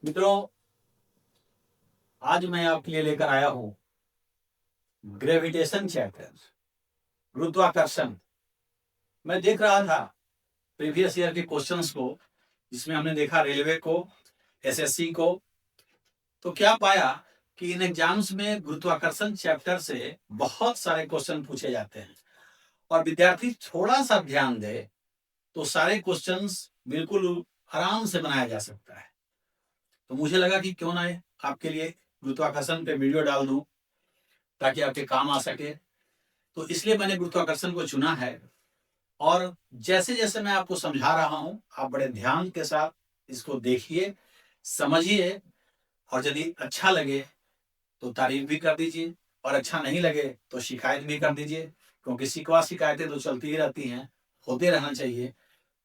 मित्रों, आज मैं आपके लिए लेकर आया हूं ग्रेविटेशन चैप्टर, गुरुत्वाकर्षण। मैं देख रहा था प्रीवियस ईयर के क्वेश्चंस को, जिसमें हमने देखा रेलवे को, एसएससी को। तो क्या पाया कि इन एग्जाम्स में गुरुत्वाकर्षण चैप्टर से बहुत सारे क्वेश्चन पूछे जाते हैं और विद्यार्थी थोड़ा सा ध्यान दे तो सारे क्वेश्चंस बिल्कुल आराम से बनाया जा सकता है। तो मुझे लगा कि क्यों ना आपके लिए गुरुत्वाकर्षण पे वीडियो डाल दूं ताकि आपके काम आ सके। तो इसलिए मैंने गुरुत्वाकर्षण को चुना है और जैसे जैसे मैं आपको समझा रहा हूं, आप बड़े ध्यान के साथ इसको देखिए, समझिए, और यदि अच्छा लगे तो तारीफ भी कर दीजिए और अच्छा नहीं लगे तो शिकायत भी कर दीजिए, क्योंकि शिकवा शिकायतें तो चलती ही रहती हैं, होते रहना चाहिए।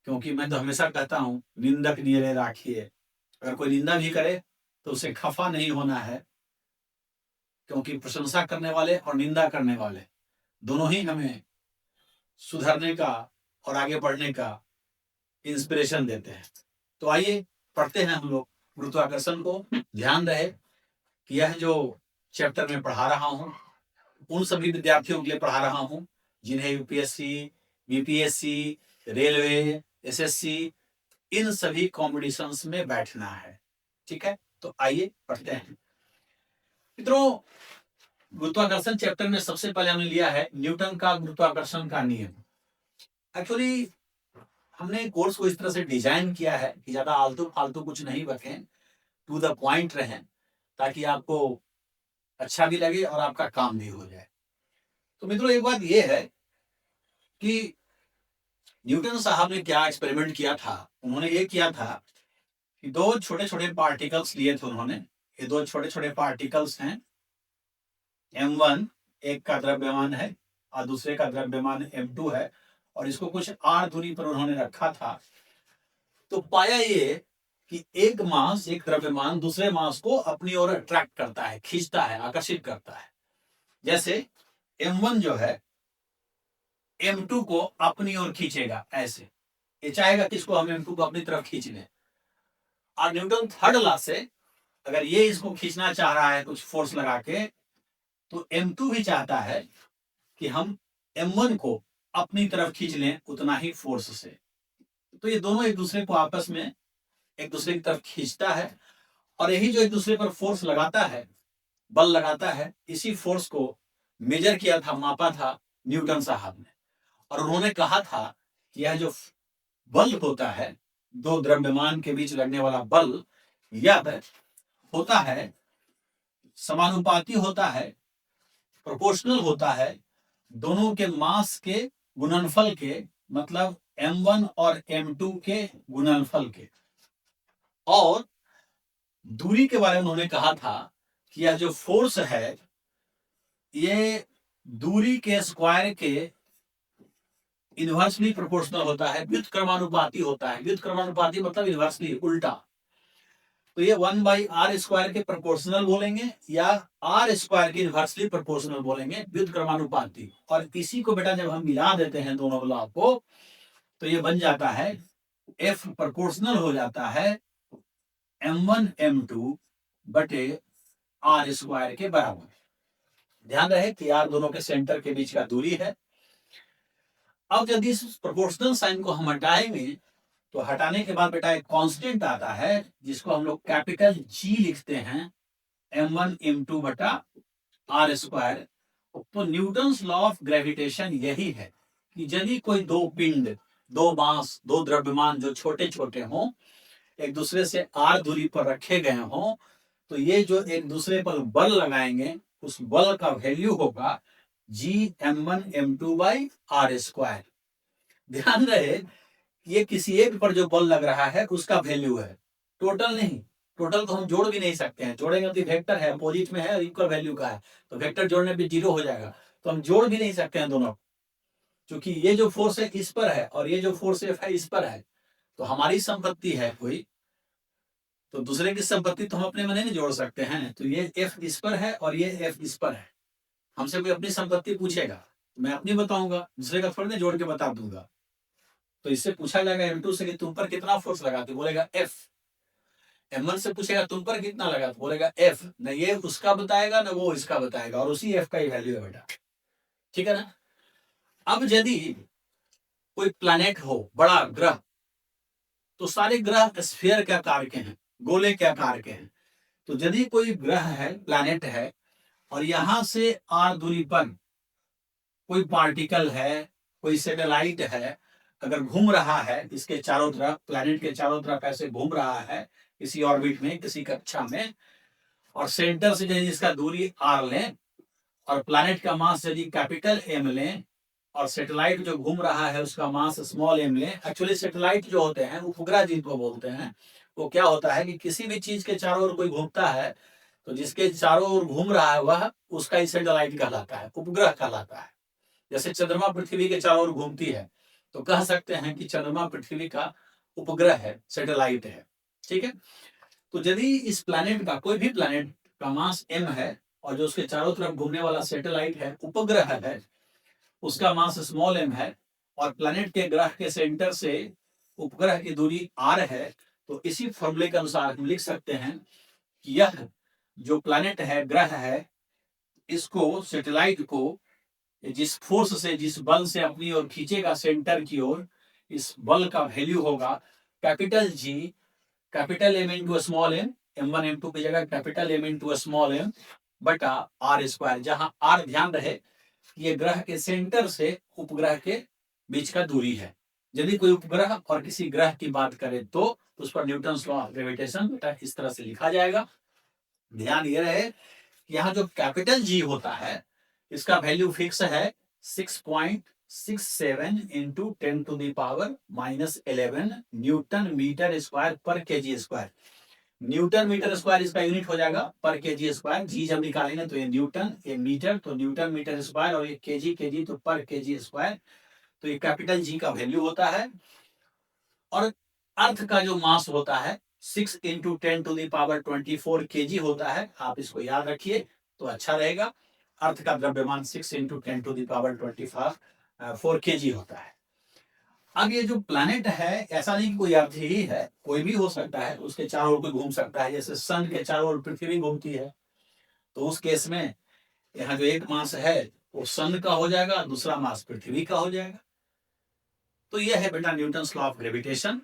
क्योंकि मैं तो हमेशा कहता हूं, निंदक नियरे राखिए। अगर कोई निंदा भी करे तो उसे खफा नहीं होना है, क्योंकि प्रशंसा करने वाले और निंदा करने वाले दोनों ही हमें सुधरने का और आगे बढ़ने का इंस्पिरेशन देते हैं। तो आइए पढ़ते हैं हम लोग गुरुत्वाकर्षण को। ध्यान रहे कि यह जो चैप्टर में पढ़ा रहा हूं, उन सभी विद्यार्थियों के लिए पढ़ा रहा हूं जिन्हें यूपीएससी, बीपीएससी, रेलवे, एसएससी, इन सभी कॉम्पिटिशन्स में बैठना है। ठीक है, तो आइए पढ़ते हैं। मित्रों, गुरुत्वाकर्षण चैप्टर में सबसे पहले हमने लिया है न्यूटन का गुरुत्वाकर्षण का नियम। एक्चुअली हमने कोर्स को इस तरह से डिजाइन किया है कि ज्यादा आलतू फालतू कुछ नहीं रखें, टू द पॉइंट रहें, ताकि आपको अच्छा भी लगे और आपका काम भी हो जाए। तो मित्रों, एक बात यह है कि न्यूटन साहब ने क्या एक्सपेरिमेंट किया था। उन्होंने ये किया था कि दो छोटे छोटे पार्टिकल्स लिए थे उन्होंने। ये दो छोटे छोटे पार्टिकल्स हैं, m1 एक का द्रव्यमान है और दूसरे का द्रव्यमान m2 है, और इसको कुछ r दूरी पर उन्होंने रखा था। तो पाया ये कि एक मास, एक द्रव्यमान दूसरे मास को अपनी ओर अट्रैक्ट करता है, खींचता है, आकर्षित करता है। जैसे m1 जो है m2 को अपनी ओर खींचेगा, ऐसे ये चाहेगा कि इसको हम m2 को अपनी तरफ खींच लें। और न्यूटन थर्ड लॉ से अगर ये इसको खींचना चाह रहा है कुछ फोर्स लगा के, तो m2 भी चाहता है कि हम m1 को अपनी तरफ खींच लें उतना ही फोर्स से। तो ये दोनों एक दूसरे को आपस में एक दूसरे की तरफ खींचता है, और यही जो एक दूसरे पर फोर्स लगाता है, बल लगाता है, इसी फोर्स को मेजर किया था, मापा था न्यूटन साहब ने। और उन्होंने कहा था कि यह जो बल होता है, दो द्रव्यमान के बीच लगने वाला बल, यह होता है समानुपाती होता है, प्रोपोर्शनल होता है दोनों के मास के गुणनफल के, मतलब m1 और m2 के गुणनफल के। और दूरी के बारे में उन्होंने कहा था कि यह जो फोर्स है, ये दूरी के स्क्वायर के इनवर्सली प्रोपोर्शनल होता है, व्युत्क्रमानुपाती होता है। व्युत्क्रमानुपाती मतलब इनवर्सली, उल्टा। तो ये 1/r² के प्रोपोर्शनल बोलेंगे या r² के इनवर्सली प्रोपोर्शनल बोलेंगे, व्युत्क्रमानुपाती। और इसी को बेटा जब हम मिला देते हैं दोनों लॉ को, तो ये बन जाता है F प्रोपोर्शनल हो जाता है m1 m2 बटे r² के बराबर। ध्यान रहे कि r दोनों के सेंटर के बीच का दूरी है। अब यदि इस प्रोपोर्शनल साइन को हम हटाएंगे, तो हटाने के बाद बेटा एक कांस्टेंट आता है जिसको हम लोग कैपिटल G लिखते हैं, m1 m2 बटा r²। तो न्यूटन्स लॉ ऑफ ग्रेविटेशन यही है कि यदि कोई दो पिंड, दो मास, दो द्रव्यमान जो छोटे छोटे हों, एक दूसरे से r दूरी पर रखे गए हों, तो ये जो एक दूसरे पर बल लगाएंगे, उस बल का वैल्यू होगा Gm1 m2/r²। ध्यान रहे, ये किसी एक पर जो बल लग रहा है उसका वैल्यू है, टोटल नहीं। टोटल तो हम जोड़ भी नहीं सकते हैं, जोड़ेंगे तो वेक्टर है, अपोजिट में है, इक्वल वैल्यू का है, तो वेक्टर जोड़ने पे 0 हो जाएगा। तो हम जोड़ भी नहीं सकते हैं दोनों, क्योंकि ये जो फोर्स है इस पर है और ये जो फोर्स है इस पर है। तो हमारी संपत्ति है कोई, तो दूसरे की संपत्ति तो हम अपने में नहीं जोड़ सकते हैं। तो ये F इस पर है और ये F इस पर है। हमसे कोई अपनी संपत्ति पूछेगा, मैं अपनी बताऊंगा, दूसरे का थोड़ी ना जोड़ के बता दूंगा। तो इससे पूछा जाएगा m2 से कि तुम पर कितना फोर्स लगाते, बोलेगा F। M1 से पूछेगा तुम पर कितना लगा, तो बोलेगा F, न ये उसका बताएगा न वो इसका बताएगा, और उसी F का ही वैल्यू है बेटा, ठीक है ना। अब यदि कोई प्लैनेट हो, बड़ा ग्रह, तो सारे ग्रह स्फीयर के आकार के हैं, गोले के आकार के हैं। तो यदि कोई ग्रह है, प्लैनेट है, और यहां से r दूरी पर कोई पार्टिकल है, कोई सैटेलाइट है, अगर घूम रहा है इसके चारों तरफ, प्लैनेट के चारों तरफ ऐसे घूम रहा है किसी ऑर्बिट में, किसी कक्षा में, और सेंटर से यदि इसका दूरी r लें, और प्लैनेट का मास यदि कैपिटल M लें, और सैटेलाइट जो घूम रहा है उसका मास स्मॉल m लें। एक्चुअली सैटेलाइट जो होते हैं उपग्रह जिनको बोलते हैं, वो क्या होता है कि किसी भी चीज के चारों ओर कोई घूमता है, तो जिसके चारों ओर घूम रहा है वह उसका ही सैटेलाइट कहलाता है, उपग्रह कहलाता है। जैसे चंद्रमा पृथ्वी के चारों ओर घूमती है, तो कह सकते हैं कि चंद्रमा पृथ्वी का उपग्रह है, सैटेलाइट है, ठीक है। तो यदि इस प्लैनेट का, कोई भी प्लैनेट का मास m है, और जो उसके चारों तरफ घूमने वाला सैटेलाइट है, उपग्रह है, उसका मास स्मॉल m है, और प्लैनेट के ग्रह के सेंटर से उपग्रह की दूरी r है, तो इसी फॉर्मूले के अनुसार हम लिख सकते हैं कि यह जो प्लैनेट है, ग्रह है, इसको, सैटेलाइट को, जिस फोर्स से, जिस बल से अपनी ओर खींचेगा सेंटर की ओर, इस बल का वैल्यू होगा capital G, capital M into small m, M1 M2 की जगह capital M into small m बटा r स्क्वायर, जहां r ध्यान रहे ये ग्रह के सेंटर से उपग्रह के बीच का दूरी है। यदि कोई उपग्रह और किसी ग्रह की बात करें तो उस पर न्यूटन लॉ ऑफ ग्रेविटेशन इस तरह से लिखा जाएगा। ध्यान ये रहे कि यहाँ जो कैपिटल G होता है इसका वैल्यू फिक्स है 6.67 into 10 to the power -11 newton metre square per KG square. Newton metre square इसका यूनिट हो जाएगा पर केजी स्क्वायर। जी जब निकालेंगे तो ये न्यूटन, ये मीटर, तो न्यूटन मीटर स्क्वायर, और ये केजी, केजी तो पर केजी स्क्वायर। तो ये कैपिटल जी का वैल्यू होता है। और अर्थ का जो मास होता है 6 into 10 to the power 24 KG होता है। आप इसको याद रखिए तो अच्छा रहेगा। अर्थ का द्रव्यमान 6 into 10 to the power 24 KG होता है। अब ये जो प्लैनेट है, ऐसा नहीं कि कोई अर्थ ही है, कोई भी हो सकता है, उसके चारों ओर कोई घूम सकता है। जैसे सन के चारों ओर पृथ्वी घूमती है, तो उस केस में यहाँ जो एक मास है वो सन का हो जाएगा, दूसरा मास पृथ्वी का हो जाएगा। तो ये है बेटा Newton law of gravitation.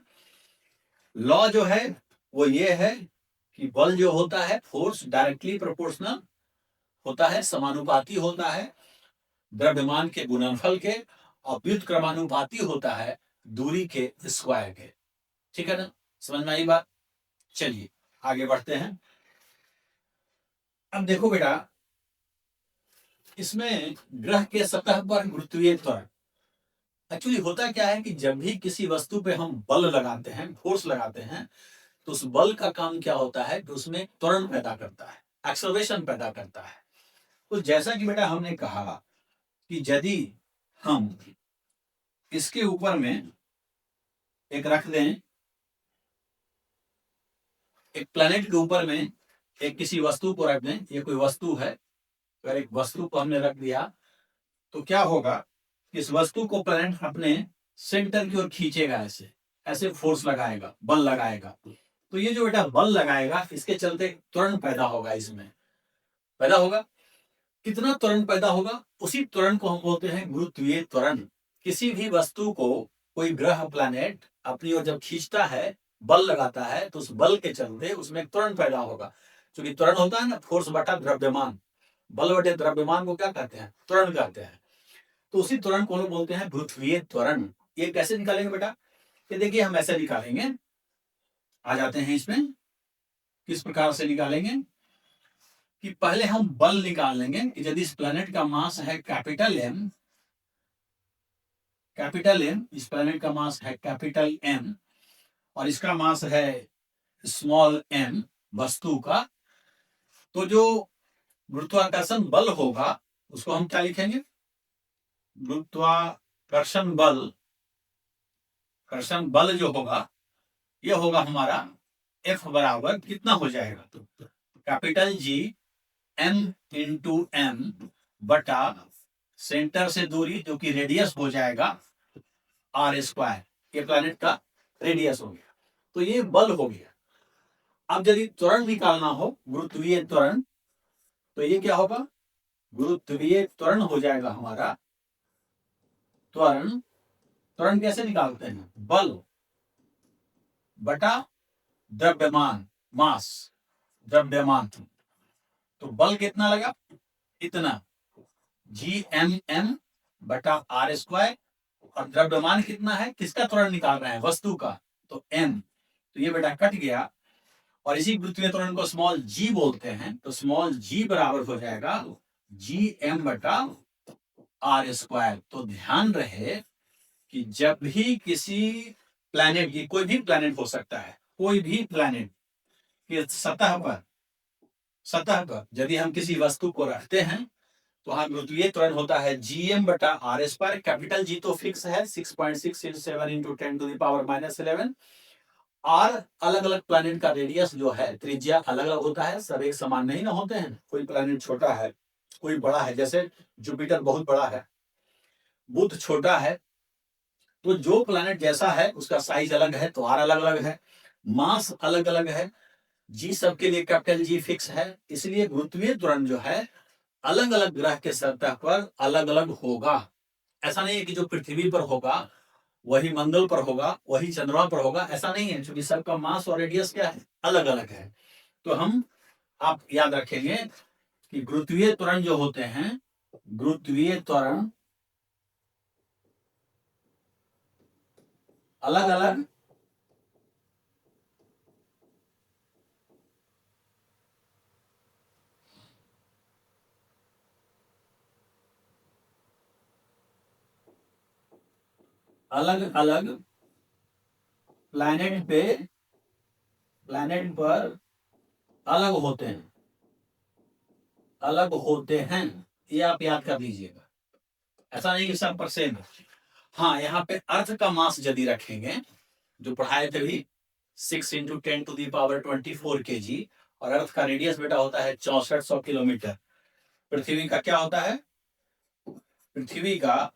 Law जो है वो ये है कि बल जो होता है, फोर्स डायरेक्टली प्रोपोर्शनल होता है, समानुपाती होता है द्रव्यमान के गुणनफल के, और व्युत्क्रमानुपाती होता है दूरी के स्क्वायर के। ठीक है ना, समझ में आई बात। चलिए आगे बढ़ते हैं। अब देखो बेटा, इसमें ग्रह के सतह पर गुरुत्वीय त्वरण, एक्चुअली होता क्या है कि जब भी किसी वस्तु पे हम बल लगाते हैं, फोर्स लगाते हैं, तो उस बल का काम क्या होता है कि उसमें त्वरण पैदा करता है, एक्सेलरेशन पैदा करता है। तो जैसा कि बेटा हमने कहा कि यदि हम इसके ऊपर में एक रख दें, एक प्लेनेट के ऊपर में एक किसी वस्तु को रख दें, ये कोई वस्तु है, अगर एक वस्तु को हमने रख दिया तो क्या होगा, इस वस्तु को प्लेनेट अपने सेंटर की ओर खींचेगा, ऐसे ऐसे फोर्स लगाएगा, बल लगाएगा। तो ये जो बेटा बल लगाएगा इसके चलते त्वरण पैदा होगा, इसमें पैदा होगा। कितना त्वरण पैदा होगा, उसी त्वरण को हम बोलते हैं गुरुत्वीय त्वरण। किसी भी वस्तु को कोई ग्रह प्लैनेट अपनी ओर जब खींचता है, बल लगाता है, तो उस बल के चलते उसमें त्वरण पैदा होगा। क्योंकि त्वरण होता है ना, फोर्स बटा द्रव्यमान, बल बटे द्रव्यमान को क्या कहते हैं, त्वरण कहते हैं। तो उसी त्वरण को हम बोलते हैं गुरुत्वीय त्वरण। ये कैसे निकालेंगे बेटा, ये देखिए हम ऐसे निकालेंगे, आ जाते हैं इसमें। किस प्रकार से निकालेंगे कि पहले हम बल निकाल लेंगे कि यदि इस प्लैनेट का मास है कैपिटल M, कैपिटल M, इस प्लैनेट का मास है कैपिटल M, और इसका मास है स्मॉल m वस्तु का, तो जो गुरुत्वाकर्षण बल होगा उसको हम क्या लिखेंगे, गुरुत्वाकर्षण बल, कर्षण बल जो होगा ये होगा हमारा F बराबर कितना हो जाएगा, तो capital G M into M बटा सेंटर से दूरी जो कि रेडियस हो जाएगा R स्क्वायर, ये प्लैनेट का रेडियस हो गया। तो ये बल हो गया। अब यदि त्वरण निकालना हो, गुरुत्वीय त्वरण, तो ये क्या होगा, गुरुत्वीय त्वरण हो जाएगा हमारा, त्वरण, त्वरण कैसे निकालते हैं, बल बटा द्रव्यमान, मास, द्रव्यमान। तो बल कितना लगा, इतना, Gmm बटा आर स्क्वायर, और द्रव्यमान कितना है, किसका त्वरण निकाल रहे हैं, वस्तु का, तो m, तो ये बेटा कट गया, और इसी गुरुत्वीय त्वरण को स्मॉल g बोलते हैं, तो स्मॉल g बराबर हो जाएगा Gm बटा आर स्क्वायर। तो ध्यान रहे कि जब भी किसी प्लैनेट की, कोई भी प्लैनेट हो सकता है, कोई भी प्लैनेट की सतह पर यदि हम किसी वस्तु को रखते हैं, तो वहां गुरुत्वीय त्वरण होता है Gm बटा आर स्क्वायर। कैपिटल G तो फिक्स है 6.667 इंटू 10⁻⁻11। और अलग अलग प्लैनेट का रेडियस जो है, त्रिज्या अलग अलग होता है, सब एक समान नहीं ना होते हैं, कोई प्लैनेट छोटा है, कोई बड़ा है, जैसे जुपिटर बहुत बड़ा है, बुध छोटा है, तो जो प्लैनेट जैसा है उसका साइज अलग है, तो आर अलग अलग है, मास अलग अलग है, जी सबके लिए कैपिटल जी फिक्स है, इसलिए गुरुत्वीय त्वरण जो है अलग अलग ग्रह के सतह पर अलग अलग होगा। ऐसा नहीं है कि जो पृथ्वी पर होगा वही मंगल पर होगा, वही चंद्रमा पर होगा, ऐसा नहीं है, क्योंकि सबका मास और रेडियस क्या है, अलग अलग है। तो हम, आप याद रखेंगे कि गुरुत्वीय त्वरण जो होते हैं, गुरुत्वीय त्वरण अलग अलग अलग अलग प्लैनेट पे, प्लैनेट पर अलग होते हैं, अलग होते हैं, ये आप याद कर लीजिएगा। ऐसा नहीं कि सब पर सेम है। हाँ, यहाँ पे अर्थ का मास यदि रखेंगे, जो पढ़ाए थे भी, 6 × 10⁻24 kg, और अर्थ का रेडियस बेटा होता है 6400 किलोमीटर। पृथ्वी का क्या होता है, पृथ्वी का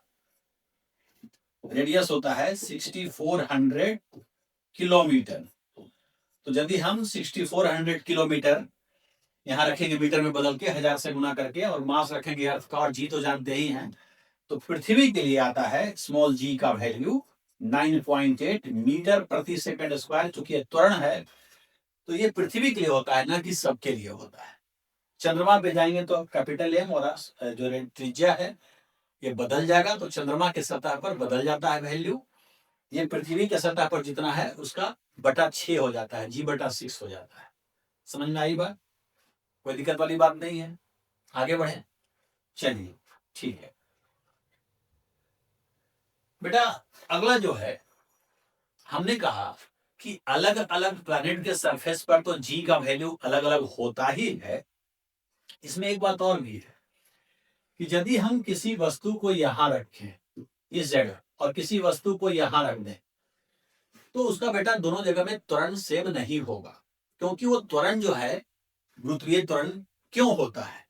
रेडियस होता है 6400 किलोमीटर। तो यदि हम 6400 किलोमीटर यहाँ रखेंगे, मीटर में बदल के 1000 से गुना करके, और मास रखेंगे अर्थ का, और जी तो जानते ही हैं, तो पृथ्वी के लिए आता है स्मॉल जी का वैल्यू 9.8 मीटर प्रति सेकंड स्क्वायर। चूंकि ये त्वरण है, तो ये पृथ्वी के लिए होता है, ना कि सबके लिए होता है। चंद्रमा पे जाएंगे तो कैपिटल एम, और जो त्रिज्या है ये बदल जाएगा, तो चंद्रमा के सतह पर बदल जाता है वैल्यू। ये पृथ्वी के सतह पर जितना है उसका बटा 6 हो जाता है, जी बटा 6 हो जाता है। समझ में आई बात, कोई दिक्कत वाली बात नहीं है, आगे बढ़े, चलिए ठीक है बेटा। अगला जो है, हमने कहा कि अलग अलग प्लैनेट के सरफेस पर तो जी का वैल्यू अलग अलग होता ही है। इसमें एक बात और भी है कि यदि हम किसी वस्तु को यहां रखें, इस जगह, और किसी वस्तु को यहां रख दें, तो उसका बेटा दोनों जगह में त्वरण सेम नहीं होगा। क्योंकि वो त्वरण जो है, गुरुत्वीय त्वरण क्यों होता है,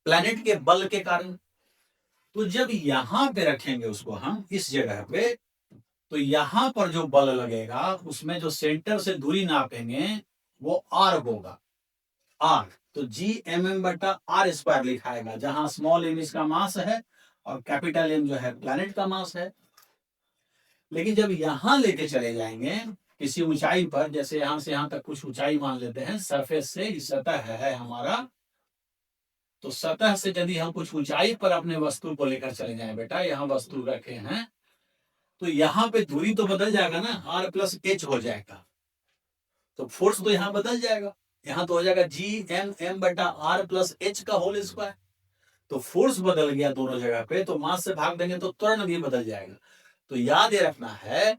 प्लैनेट के बल के कारण। तो जब यहां पे रखेंगे उसको हम, इस जगह पे, तो यहां पर जो बल लगेगा उसमें जो सेंटर से दूरी नापेंगे वो आर होगा, आर। तो Gmm बटा आर स्क्वायर लिखाएगा, जहां स्मॉल एम इसका मास है और कैपिटल एम जो है प्लैनेट का मास है। लेकिन जब यहां लेके चले जाएंगे किसी ऊंचाई पर, जैसे यहां से यहां तक कुछ ऊंचाई मान लेते हैं, सरफेस से इस सतह है हमारा, तो सतह से यदि हम कुछ ऊंचाई पर अपने वस्तु को लेकर चले जाएं, बेटा यहाँ वस्तु रखे हैं, तो यहाँ पे दूरी तो बदल जाएगा ना, आर प्लस एच हो जाएगा, तो फोर्स तो यहाँ बदल जाएगा, यहाँ तो हो जाएगा Gmm बटा आर प्लस एच का होल स्क्वायर। तो फोर्स बदल गया दोनों जगह पे, तो मास से भाग देंगे तो त्वरण भी बदल जाएगा। तो याद ये रखना है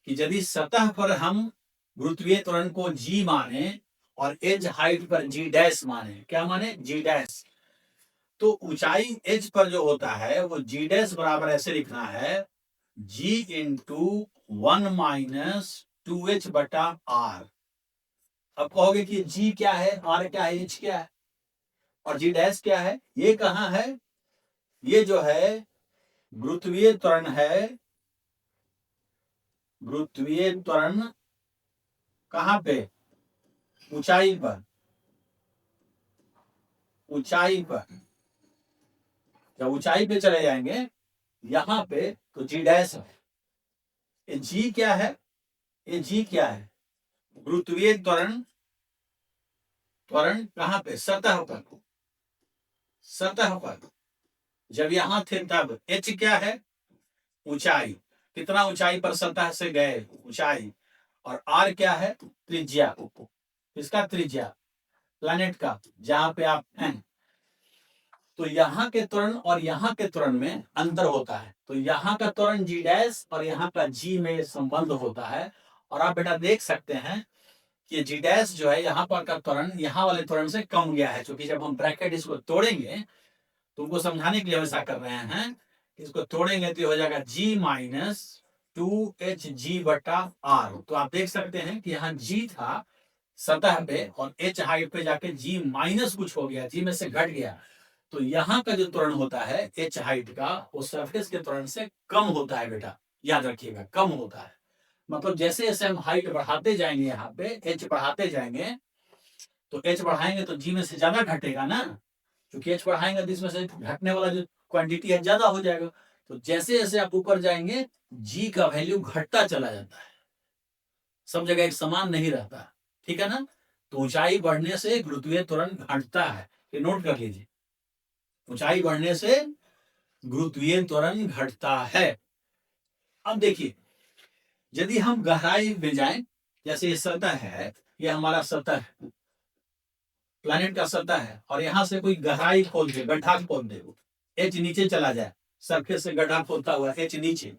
कि यदि सतह पर हम गुरुत्वीय त्वरण को जी माने और एज हाइट पर जी डैश माने, क्या माने, जी डैश, तो ऊंचाई एज पर जो होता है वो जी डैश बराबर ऐसे लिखना है, जी इंटू 1 - 2h बटा आर। अब कहोगे कि जी क्या है, आर क्या है, एच क्या है, और जी डैश क्या है, ये कहाँ है, ये जो है गुरुत्वीय त्वरण है, गुरुत्वीय त्वरण कहाँ पे, ऊंचाई पर, ऊंचाई पर जब ऊंचाई पे चले जाएंगे यहां पे तो जी डैश है। ये जी क्या है, ये जी क्या है, गुरुत्वीय त्वरण, त्वरण कहां पे, सतह पर, सतह पर। जब यहां थे तब एच क्या है, ऊंचाई, कितना ऊंचाई पर सतह से गए, ऊंचाई। और आर क्या है, त्रिज्या, किसका त्रिज्या, प्लैनेट का, जहां पे आप हैं। तो यहाँ के त्वरण और यहाँ के त्वरण में अंतर होता है। तो यहाँ का त्वरण जी डैश और यहाँ का जी में संबंध होता है। और आप बेटा देख सकते हैं कि जी डैश जो है यहाँ पर का त्वरण यहाँ वाले त्वरण से कम गया है, क्योंकि जब हम ब्रैकेट इसको तोड़ेंगे, तुमको समझाने के लिए हम ऐसा कर रहे हैं, इसको तोड़ेंगे तो हो जाएगा जी माइनस 2hg बटा आर। तो आप देख सकते हैं कि यहाँ जी था सतह पे और एच हाइट पे जाके जी माइनस कुछ हो गया, जी में से घट गया। तो यहाँ का जो त्वरण होता है एच हाइट का, वो सरफेस के त्वरण से कम होता है बेटा, याद रखिएगा, कम होता है। मतलब जैसे जैसे हम हाइट बढ़ाते जाएंगे, यहाँ पे एच बढ़ाते जाएंगे, तो एच बढ़ाएंगे तो जी में से ज्यादा घटेगा ना, क्योंकि एच बढ़ाएंगे तो इसमें से घटने वाला जो क्वांटिटी है ज्यादा हो जाएगा। तो जैसे जैसे आप ऊपर जाएंगे जी का वैल्यू घटता चला जाता है, सब जगह एक समान नहीं रहता, ठीक है ना। तो ऊंचाई बढ़ने से गुरुत्वीय त्वरण घटता है, ये नोट कर लीजिए, ऊंचाई बढ़ने से गुरुत्वीय त्वरण घटता है। अब देखिए, यदि हम गहराई में जाएं, जैसे ये सतह है, ये हमारा सतह है, प्लैनेट का सतह है, और यहां से कोई गहराई खोद दे, गड्ढा खोद दे, एच नीचे चला जाए, सरफेस से गड्ढा खोदता हुआ एच नीचे,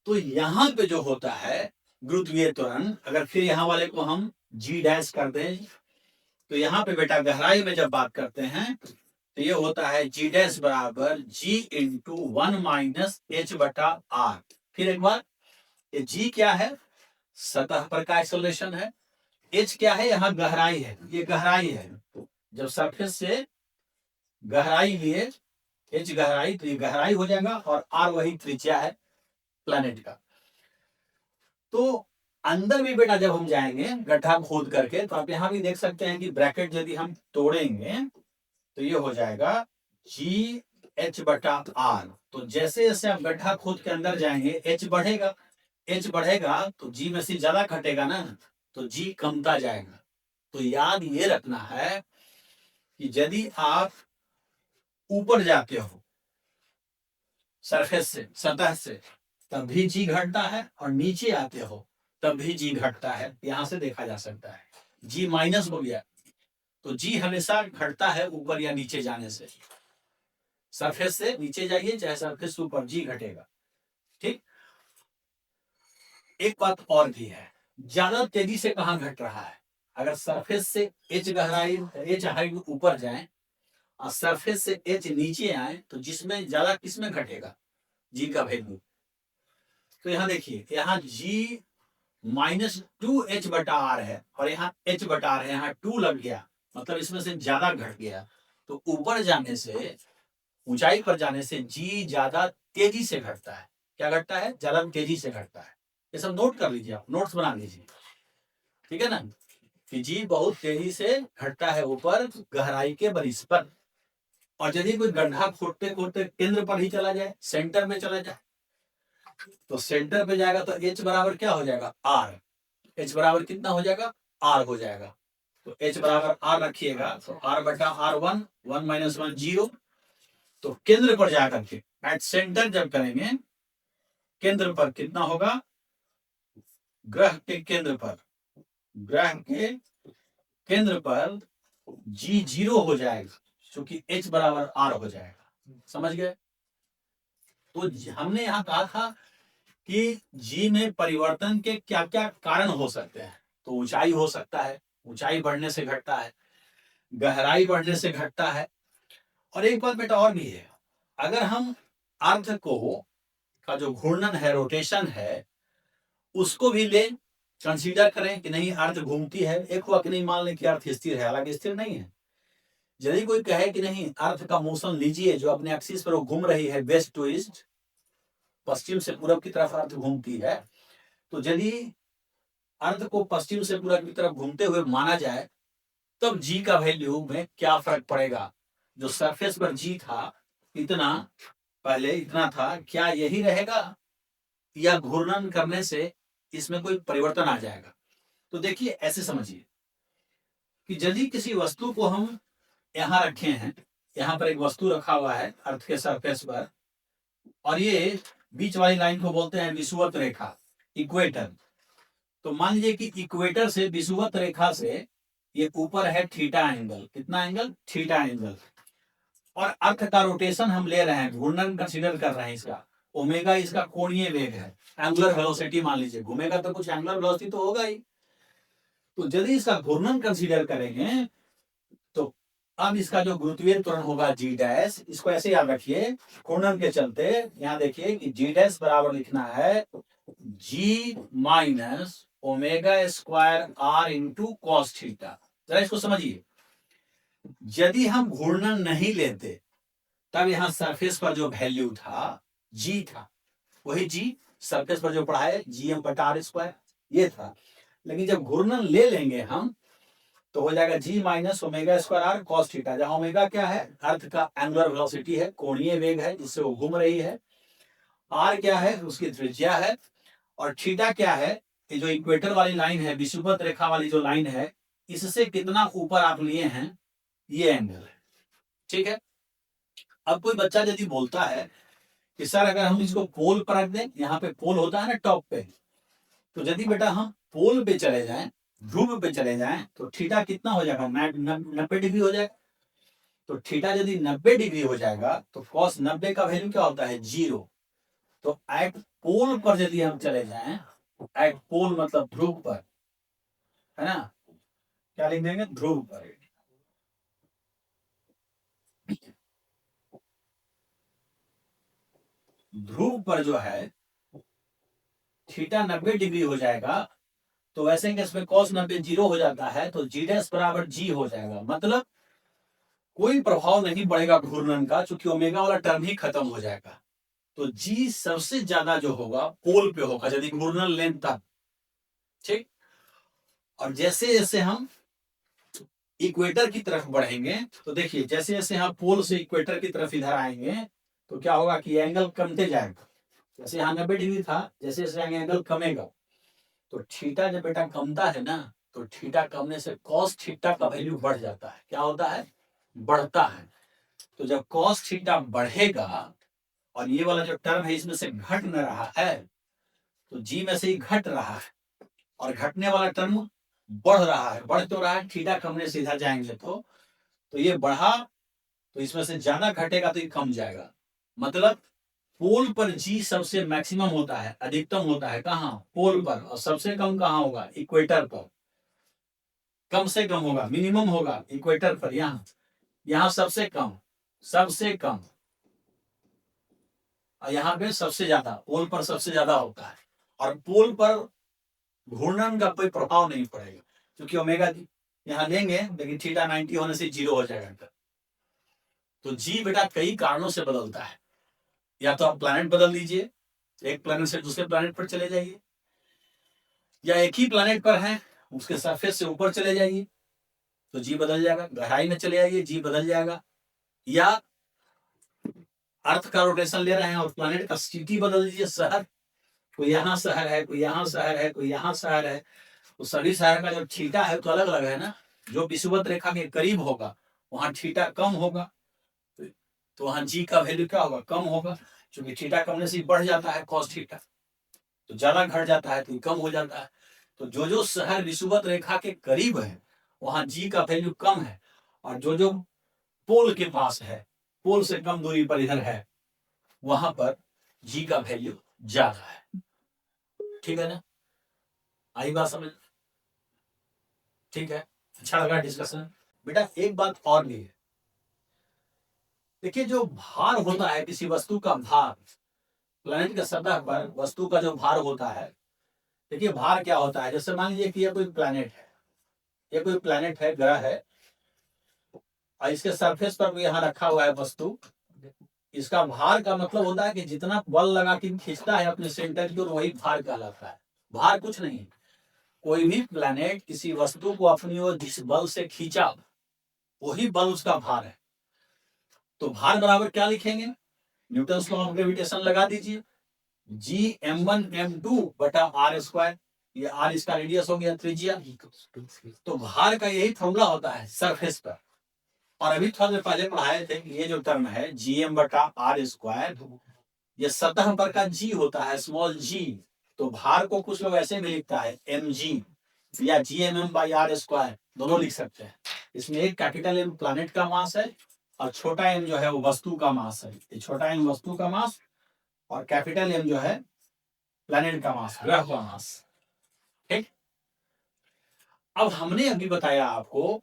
तो यहां पे जो होता है गुरुत्वीय त्वरण, अगर फिर यहाँ वाले को हम जी डैश कर दें, तो यहाँ पे बेटा गहराई में जब बात करते हैं तो ये होता है जी डैश बराबर जी इंटू 1 माइनस एच बटा आर। फिर एक बार, ये जी क्या है, सतह पर का आइसोलेशन है, एच क्या है, यहाँ गहराई है, ये गहराई है, जब सरफेस से गहराई लिए एच गहराई, तो ये गहराई हो जाएगा, और आर वही त्रिज्या है प्लैनेट का। तो अंदर भी बेटा जब हम जाएंगे गड्ढा खोद करके, तो आप यहां भी देख सकते हैं कि ब्रैकेट यदि हम तोड़ेंगे तो ये हो जाएगा जी एच बटा आर। तो जैसे जैसे आप गड्ढा खोद के अंदर जाएंगे एच बढ़ेगा, एच बढ़ेगा तो जी में से ज्यादा घटेगा ना, तो जी कमता जाएगा। तो याद ये रखना है कि यदि आप ऊपर जाते हो सरफेस से, सतह से, तब भी जी घटता है, और नीचे आते हो तब भी जी घटता है, यहां से देखा जा सकता है। जी माइनस हो गया तो जी हमेशा घटता है ऊपर या नीचे जाने से, सरफेस से नीचे जाइए चाहे सरफेस से ऊपर, जी घटेगा, ठीक। एक बात और भी है, ज्यादा तेजी से कहां घट रहा है, अगर सरफेस से एच गहराई, एच हाइट ऊपर जाए और सरफेस से एच नीचे आए, तो जिसमें ज्यादा किसमें घटेगा, जी का वैल्यू। तो यहाँ देखिए, यहाँ जी माइनस 2h बटा आर है, और यहाँ h बटा आर है, यहाँ 2 लग गया, मतलब इसमें से ज्यादा घट गया। तो ऊपर जाने से, ऊंचाई पर जाने से जी ज्यादा तेजी से घटता है। क्या घटता है, ज्यादा तेजी से घटता है। ये सब नोट कर लीजिए, आप नोट्स बना लीजिए, ठीक है ना, कि जी बहुत तेजी से घटता है ऊपर गहराई के बरिस पर। और यदि कोई गड्ढा खोदते खोदते केंद्र पर ही चला जाए, सेंटर में चला जाए, तो सेंटर पे जाएगा तो एच बराबर क्या हो जाएगा, आर। एच बराबर कितना हो जाएगा, आर हो जाएगा। तो एच बराबर आर रखिएगा, तो आर बटा आर 1, 1 माइनस 1 0। तो केंद्र पर जाकर के एट सेंटर जब करेंगे, केंद्र पर कितना होगा, ग्रह के केंद्र पर, ग्रह के केंद्र पर जी 0 हो जाएगा, क्योंकि एच बराबर आर हो जाएगा। समझ गए। तो हमने यहां कहा था कि जी में परिवर्तन के क्या क्या कारण हो सकते हैं। तो ऊंचाई हो सकता है, ऊंचाई बढ़ने से घटता है, गहराई बढ़ने से घटता है, और एक बात बेटा और भी है, अगर हम अर्थ को का जो घूर्णन है, रोटेशन है, उसको भी ले कंसीडर करें कि नहीं अर्थ घूमती है, एक हुआ कि नहीं मान लें कि अर्थ स्थिर है, हालांकि स्थिर नहीं है। यदि कोई कहे कि नहीं अर्थ का मोशन लीजिए, जो अपने एक्सिस पर वो घूम रही है, वेस्ट टू ईस्ट, पश्चिम से पूरब की तरफ अर्थ घूमती है, तो यदि अर्थ को पश्चिम से पूरब की तरफ घूमते हुए माना जाए, तब जी का वैल्यू में क्या फर्क पड़ेगा? जो सरफेस पर जी था इतना, पहले इतना था, क्या यही रहेगा या घूर्णन करने से इसमें कोई परिवर्तन आ जाएगा? तो देखिए, ऐसे समझिए कि यदि किसी वस्तु को हम यहाँ रखे हैं, यहाँ पर एक वस्तु रखा हुआ है अर्थ के सरफेस पर, और ये बीच वाली लाइन को बोलते हैं विषुवत रेखा, इक्वेटर। तो मान लीजिए कि इक्वेटर से विषुवत रेखा से ये ऊपर है थीटा एंगल। कितना एंगल? Theta angle. और अर्थ का रोटेशन हम ले रहे हैं, घूर्णन कंसीडर कर रहे हैं इसका। ओमेगा इसका कोणीय वेग है, एंगुलर वेलोसिटी मान लीजिए। घूमेगा तो कुछ एंगुलर वेलोसिटी तो होगा ही। तो यदि इसका घूर्णन कंसीडर करेंगे तो अब इसका जो गुरुत्वीय त्वरण होगा जी डैश, इसको ऐसे याद रखिए, घूर्णन के चलते यहाँ देखिए कि जी डैश बराबर लिखना है g minus omega square are into cos theta. जरा इसको समझिए, यदि हम घूर्णन नहीं लेते तब यहाँ सरफेस पर जो वैल्यू था जी था, वही जी सरफेस पर जो पढ़ा है जी एम बटा आर स्क्वायर, ये था। लेकिन जब घूर्णन ले लेंगे हम तो हो जाएगा g minus omega square r cos theta, जहां ओमेगा क्या है? अर्थ का एंगुलर वेलोसिटी है, कोणीय वेग है जिससे वो घूम रही है। आर क्या है? उसकी त्रिज्या है। और थीटा क्या है? ये जो इक्वेटर वाली लाइन है, विषुवत रेखा वाली जो लाइन है, इससे कितना ऊपर आप लिए हैं, ये एंगल है। ठीक है। अब कोई बच्चा यदि बोलता है कि सर अगर हम इसको पोल पर रख दें, यहाँ पे पोल होता है ना टॉप पे, तो यदि बेटा हम पोल पे चले जाएं, ध्रुव पे चले जाएं, तो थीटा कितना हो जाएगा? 90 डिग्री हो जाएगा। तो थीटा यदि 90 डिग्री हो जाएगा तो cos 90 का वैल्यू क्या होता है? 0। तो एट पोल पर यदि हम चले जाएं, एट पोल मतलब ध्रुव पर, है ना, क्या लिख देंगे? ध्रुव पर। ध्रुव पर जो है थीटा 90 डिग्री हो जाएगा, तो वैसे केस में cos 90 0 हो जाता है, तो जी डैश बराबर जी हो जाएगा। मतलब कोई प्रभाव नहीं पड़ेगा घूर्णन का, क्योंकि ओमेगा वाला टर्म ही खत्म हो जाएगा। तो जी सबसे ज्यादा जो होगा पोल पे होगा यदि घूर्णन लें तब। ठीक। और जैसे जैसे हम इक्वेटर की तरफ बढ़ेंगे, तो देखिए जैसे जैसे हम पोल से इक्वेटर की तरफ इधर आएंगे तो क्या होगा कि एंगल कमते जाएगा। जैसे यहाँ 90 डिग्री था, जैसे जैसे एंगल कमेगा, तो थीटा जब बेटा कमता है ना, तो थीटा कमने से कॉस थीटा का वैल्यू बढ़ जाता है। क्या होता है? बढ़ता है। तो जब कॉस थीटा बढ़ेगा और ये वाला जो टर्म है इसमें से घट न रहा है, तो जी में से ही घट रहा है, और घटने वाला टर्म बढ़ रहा है। बढ़ तो रहा है, थीटा कमने से इधर जाएंगे तो ये बढ़ा, तो इसमें से ज्यादा घटेगा तो ये कम जाएगा। मतलब पोल पर जी सबसे मैक्सिमम होता है, अधिकतम होता है कहाँ? पोल पर। और सबसे कम कहाँ होगा? इक्वेटर पर। कम से कम होगा, मिनिमम होगा इक्वेटर पर। यहाँ सबसे कम, सबसे कम, और यहाँ पे सबसे ज्यादा, पोल पर सबसे ज्यादा होता है। और पोल पर घूर्णन का कोई प्रभाव नहीं पड़ेगा, क्योंकि ओमेगा यहाँ लेंगे लेकिन थीटा 90 होने से 0 हो जाएगा। तो जी बेटा कई कारणों से बदलता है। या तो आप प्लैनेट बदल दीजिए, एक प्लैनेट से दूसरे प्लैनेट पर चले जाइए, या एक ही प्लैनेट पर है उसके सरफेस से ऊपर चले जाइए तो जी बदल जाएगा। गहराई में चले जाइए, जी बदल जाएगा। या अर्थ का रोटेशन ले रहे हैं और प्लैनेट का सिटी बदल दीजिए, शहर, कोई यहाँ शहर है, कोई यहाँ शहर है, कोई यहाँ शहर है, तो सभी शहर का जो थीटा है तो अलग अलग है ना। जो विषुवत रेखा के करीब होगा वहां थीटा कम होगा, तो वहां जी का वैल्यू क्या होगा? कम होगा, क्योंकि थीटा कमने से बढ़ जाता है कॉस थीटा, तो ज्यादा घट जाता है तो कम हो जाता है। तो जो जो शहर विषुवत रेखा के करीब है वहां जी का वैल्यू कम है, और जो जो पोल के पास है, पोल से कम दूरी पर इधर है, वहां पर जी का वैल्यू ज्यादा है। ठीक है ना? आई बात समझ? ठीक है, अच्छा लगा डिस्कशन। बेटा एक बात और भी है, देखिए जो भार होता है किसी वस्तु का भार, प्लेनेट के सतह पर वस्तु का जो भार होता है, देखिए भार क्या होता है। जैसे मान लीजिए कि ये कोई प्लेनेट है, ये कोई प्लेनेट है, ग्रह है, और इसके सरफेस पर भी यहाँ रखा हुआ है वस्तु। इसका भार का मतलब होता है कि जितना बल लगा के खींचता है अपने सेंटर की ओर, वही भार कहलाता है। भार कुछ नहीं, कोई भी प्लैनेट किसी वस्तु को अपनी ओर जिस बल से खींचा वही बल उसका भार है। तो भार बराबर क्या लिखेंगे, न्यूटन लॉ ऑफ ग्रेविटेशन लगा दीजिए, G m1m2 बटा आर स्क्वायर, ये आर इसका रेडियस हो गया त्रिज्या। तो भार का यही फॉर्मूला होता है सरफेस पर। और अभी थोड़ा देर पहले पढ़ाए थे कि ये जो टर्म है Gm बटा आर स्क्वायर, ये सतह पर का जी होता है, स्मॉल जी। तो भार को कुछ लोग ऐसे भी लिखता है mg या Gmm बाई आर स्क्वायर, दोनों लिख सकते हैं। इसमें एक कैपिटल एम प्लैनेट का मास है और छोटा एम जो है वो वस्तु का मास है। ये छोटा एम वस्तु का मास और कैपिटल एम जो है प्लैनेट का मास, ग्रह का मास। ठीक, अब हमने अभी बताया आपको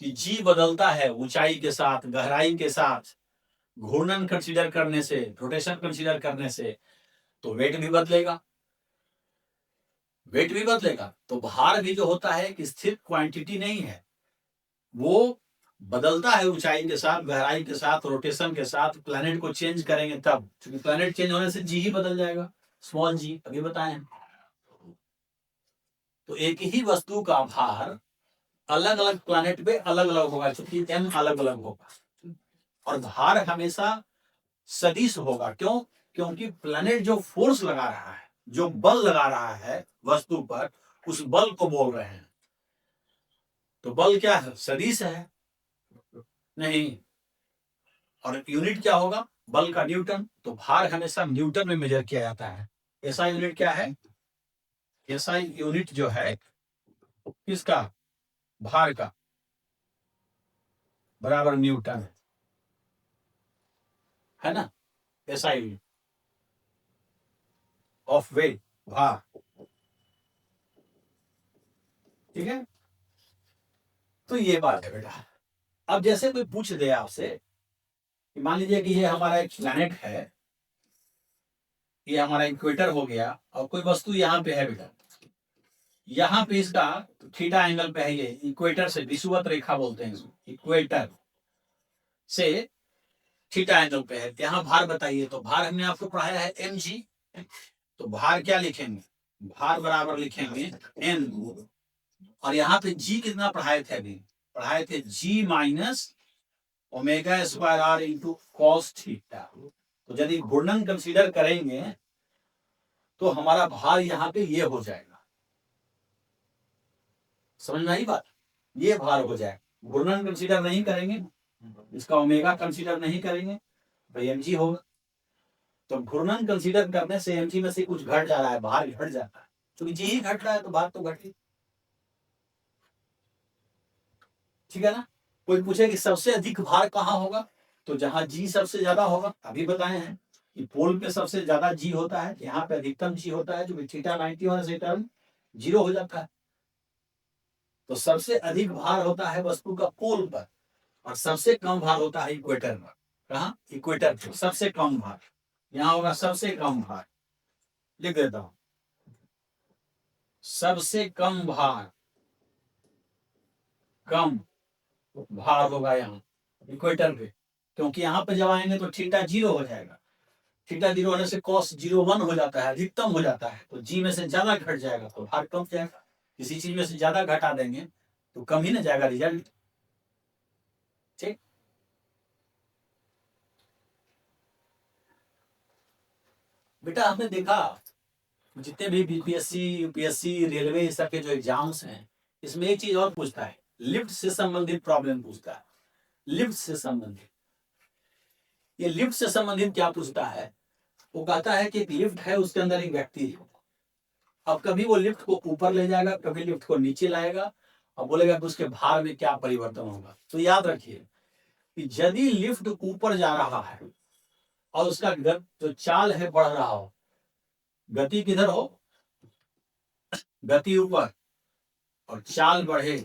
कि जी बदलता है ऊंचाई के साथ, गहराई के साथ, घूर्णन कंसीडर करने से, रोटेशन कंसीडर करने से, तो वेट भी बदलेगा, वेट भी बदलेगा। तो भार भी जो होता है एक स्थिर क्वांटिटी नहीं है, वो बदलता है ऊंचाई के साथ, गहराई के साथ, रोटेशन के साथ। प्लैनेट को चेंज करेंगे तब, क्योंकि प्लैनेट चेंज होने से जी ही बदल जाएगा, स्मॉल जी, अभी बताएं। तो एक ही वस्तु का भार अलग अलग प्लैनेट पे अलग अलग होगा, क्योंकि एम अलग अलग होगा। और भार हमेशा सदिश होगा, क्यों? क्योंकि प्लैनेट जो फोर्स लगा रहा है, जो बल लगा रहा है वस्तु पर, उस बल को बोल रहे हैं। तो बल क्या है? सदिश है नहीं। और यूनिट क्या होगा बल का? न्यूटन। तो भार हमेशा न्यूटन में मेजर किया जाता है। ऐसा यूनिट क्या है? ऐसा यूनिट जो है किसका? भार का, बराबर न्यूटन है ना। ऐसा यूनिट ऑफ वेट, भार। ठीक है, तो ये बात है बेटा। अब जैसे कोई पूछ दे आपसे, मान लीजिए कि ये हमारा एक प्लैनेट है, ये हमारा इक्वेटर हो गया, और कोई वस्तु यहाँ पे है बेटा, यहाँ पे इसका थीटा एंगल पे है, ये इक्वेटर से विषुवत रेखा बोलते हैं इसको, इक्वेटर से थीटा एंगल पे है। यहाँ भार बताइए। तो भार हमने आपको पढ़ाया है mg। तो भार क्या लिखेंगे? भार बराबर लिखेंगे m। और यहाँ पे g कितना पढ़ाए थे? अभी पढ़ाए थे g minus omega square are into cos theta. तो यदि घूर्णन कंसीडर करेंगे तो हमारा भार यहाँ पे ये हो जाएगा। समझ में आई बात? ये भार हो जाएगा। घूर्णन कंसीडर नहीं करेंगे, इसका ओमेगा कंसीडर नहीं करेंगे, तो mg होगा। तो घूर्णन कंसीडर करने से mg में से कुछ घट जा रहा है, भार घट जाता है। क्योंकि जी ही घट रहा है तो भार तो घट ही। ठीक है ना। कोई पूछे कि सबसे अधिक भार कहाँ होगा, तो जहां जी सबसे ज्यादा होगा, अभी बताए हैं कि पोल पे सबसे ज्यादा जी होता है, यहाँ पे अधिकतम जी होता है, जो थीटा 90 होने से टर्म 0 हो जाता है। तो सबसे अधिक भार होता है वस्तु का पोल पर, और सबसे कम भार होता है इक्वेटर पर। कहाँ? इक्वेटर पर सबसे कम भार, यहाँ होगा सबसे कम भार। लिख देता हूं, सबसे कम भार, कम भार होगा यहाँ इक्वेटर पे। क्योंकि यहाँ पे जब आएंगे तो थीटा 0 हो जाएगा, थीटा 0 होने से कॉस 0 1 हो जाता है, अधिकतम हो जाता है। तो जी में से ज्यादा घट जाएगा तो भार कम जाएगा। किसी चीज में से ज्यादा घटा देंगे तो कम ही ना जाएगा रिजल्ट। ठीक, बेटा हमने देखा जितने भी बीपीएससी, यूपीएससी, रेलवे, इस सब के जो एग्जाम्स हैं, इसमें एक चीज और पूछता है, लिफ्ट से संबंधित प्रॉब्लम पूछता है। लिफ्ट से संबंधित, ये लिफ्ट से संबंधित क्या पूछता है? वो कहता है कि एक लिफ्ट है, उसके अंदर एक व्यक्ति है। अब कभी वो लिफ्ट को ऊपर ले जाएगा, कभी लिफ्ट को नीचे लाएगा, और बोलेगा कि उसके भार में क्या परिवर्तन होगा। तो याद रखिए कि यदि लिफ्ट ऊपर जा रहा है और उसका जो चाल है बढ़ रहा हो, गति किधर हो? गति ऊपर, और चाल बढ़े,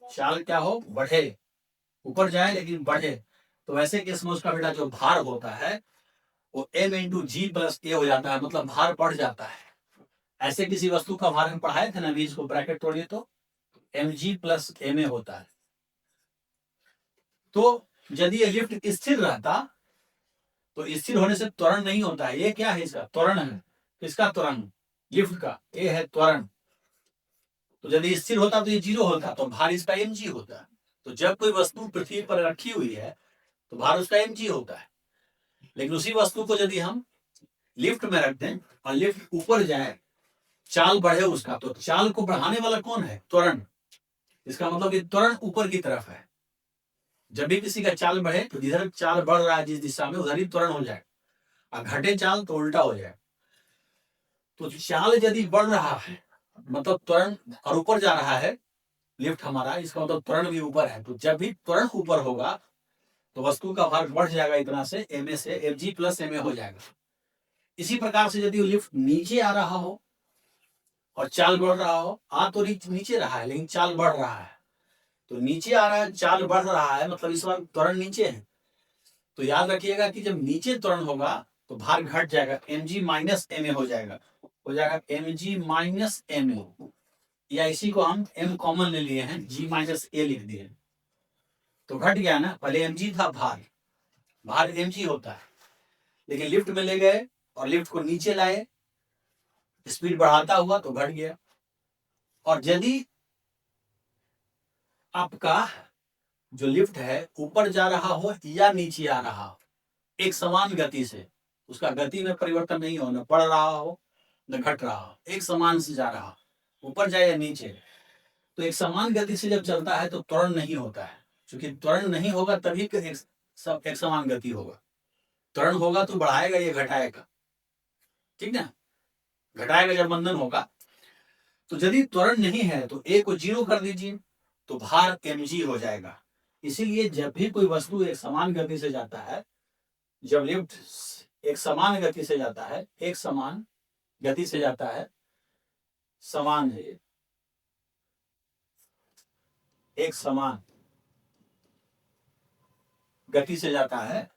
चाल क्या हो? बढ़े, ऊपर जाए लेकिन बढ़े। तो वैसे केस में उसका बेटा जो भार होता है वो m इंटू जी प्लस ए हो जाता है, मतलब भार बढ़ जाता है। ऐसे किसी वस्तु का भार हम पढ़ाए थे ना, अभी इसको ब्रैकेट तोड़िए तो mg प्लस ma होता है। तो यदि ये लिफ्ट स्थिर रहता, तो स्थिर होने से त्वरण नहीं होता है। ये क्या है? इसका त्वरण है। किसका त्वरण? लिफ्ट का। ये है त्वरण। तो यदि स्थिर होता तो ये 0 होता, तो भार इसका mg होता। तो जब कोई वस्तु पृथ्वी पर रखी हुई है तो भार उसका mg होता है। लेकिन उसी वस्तु को यदि हम लिफ्ट में रख दें और लिफ्ट ऊपर जाए, चाल बढ़े उसका, तो चाल को बढ़ाने वाला कौन है? त्वरण। इसका मतलब कि त्वरण ऊपर की तरफ है। जब भी किसी का चाल बढ़े तो जिधर चाल बढ़ रहा है जिस दिशा में, उधर ही त्वरण हो जाए, और घटे चाल तो उल्टा हो जाए। तो चाल यदि बढ़ रहा है मतलब त्वरण और ऊपर जा रहा है लिफ्ट हमारा, इसका मतलब त्वरण भी ऊपर है। तो जब भी त्वरण ऊपर होगा तो वस्तु का भार बढ़ जाएगा इतना से, ma से mg प्लस ma हो जाएगा। इसी प्रकार से यदि लिफ्ट नीचे आ रहा हो और चाल बढ़ रहा हो, आ तो नीचे रहा है लेकिन चाल बढ़ रहा है, तो नीचे आ रहा है चाल बढ़ रहा है मतलब इस बार त्वरण नीचे है। तो याद रखिएगा कि जब नीचे त्वरण होगा तो भार घट जाएगा, mg माइनस ma हो जाएगा mg माइनस ma, या इसी को हम m कॉमन ले लिए हैं, g माइनस a लिख दिए, तो घट गया ना। पहले mg था, भार mg होता है, लेकिन लिफ्ट में ले गए और लिफ्ट को नीचे लाए, स्पीड बढ़ाता हुआ तो घट गया। और यदि आपका जो लिफ्ट है ऊपर जा रहा हो या नीचे आ रहा हो, एक समान गति से, उसका गति में परिवर्तन नहीं हो, न बढ़ रहा हो न घट रहा हो, एक समान से जा रहा हो, ऊपर जाए या नीचे, तो एक समान गति से जब चलता है तो त्वरण नहीं होता है। क्योंकि त्वरण नहीं होगा तभी एक समान गति होगा। त्वरण होगा तो बढ़ाएगा या घटाएगा, ठीक ना, घटाएगा जब मंदन होगा। तो यदि त्वरण नहीं है तो a को 0 कर दीजिए तो भार mg हो जाएगा। इसीलिए जब भी कोई वस्तु एक समान गति से जाता है, जब लिफ्ट एक समान गति से जाता है, एक समान गति से जाता है, समान है, एक समान गति से जाता है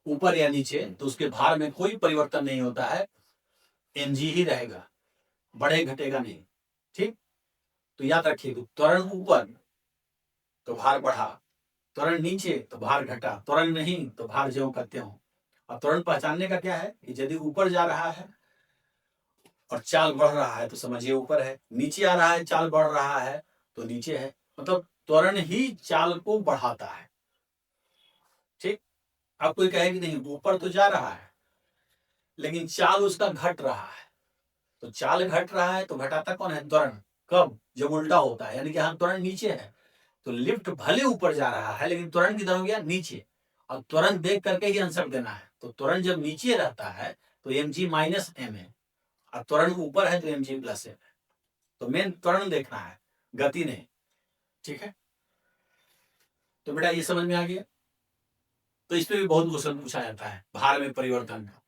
ऊपर या नीचे, तो उसके भार में कोई परिवर्तन नहीं होता है, mg ही रहेगा, बढ़े घटेगा नहीं, ठीक। तो याद रखिए, त्वरण ऊपर तो भार बढ़ा, त्वरण नीचे तो भार घटा, त्वरण नहीं तो भार ज्यों का त्यों। और त्वरण पहचानने का क्या है कि यदि ऊपर जा रहा है और चाल बढ़ रहा है तो समझिए ऊपर है, नीचे आ रहा है चाल बढ़ रहा है तो नीचे है, मतलब त्वरण ही चाल को बढ़ाता है, ठीक। अब कोई कहे कि नहीं ऊपर तो जा रहा है लेकिन चाल उसका घट रहा है, तो चाल घट रहा है तो घटाता कौन है? त्वरण। कब? जब उल्टा होता है, यानी कि हाँ त्वरण नीचे है तो लिफ्ट भले ऊपर जा रहा है लेकिन त्वरण किधर हो गया? नीचे। और त्वरण देख करके ही आंसर देना है। तो त्वरण जब नीचे रहता है तो mg माइनस m है, और त्वरण ऊपर है तो mg प्लस m है। तो मेन त्वरण देखना है, गति नहीं, ठीक है। तो बेटा ये समझ में आ गया। तो इस पे भी बहुत क्वेश्चन पूछा जाता है भार में परिवर्तन का।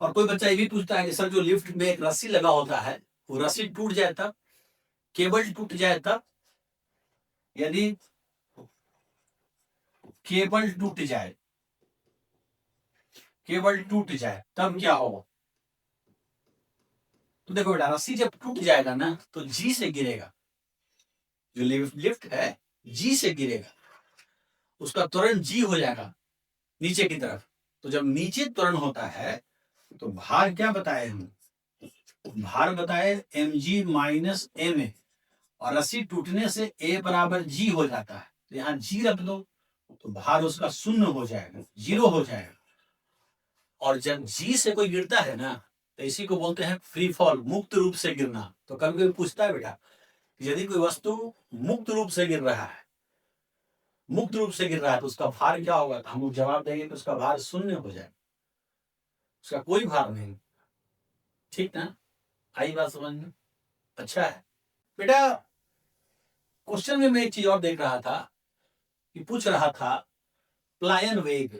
और कोई बच्चा ये भी पूछता है कि सर जो लिफ्ट में एक रस्सी लगा होता है, वो रस्सी टूट जाए तब, केबल टूट जाए तब, यदि केबल टूट जाए, केबल टूट जाए तब क्या होगा? तो देखो बेटा, रस्सी जब टूट जाएगा ना तो जी से गिरेगा, जो लिफ्ट है जी से गिरेगा, उसका त्वरण जी हो जाएगा नीचे की तरफ। तो जब नीचे त्वरण होता है तो भार क्या बताए हम? भार बताए mg माइनस ma, और रस्सी टूटने से a बराबर g हो जाता है, तो यहाँ g रख दो तो भार उसका शून्य हो जाएगा, 0 हो जाएगा। और जब g से कोई गिरता है ना तो इसी को बोलते हैं फ्री फॉल, मुक्त रूप से गिरना। तो कभी कभी पूछता है बेटा, यदि कोई वस्तु मुक्त रूप से गिर रहा है, मुक्त रूप से गिर रहा है तो उसका भार क्या होगा? तो हम लोग जवाब देंगे कि उसका भार शून्य हो जाएगा, उसका कोई भार नहीं, ठीक ना। आई बात समझ में? अच्छा है बेटा। क्वेश्चन में मैं एक चीज और देख रहा था कि पूछ रहा था प्लायन वेग,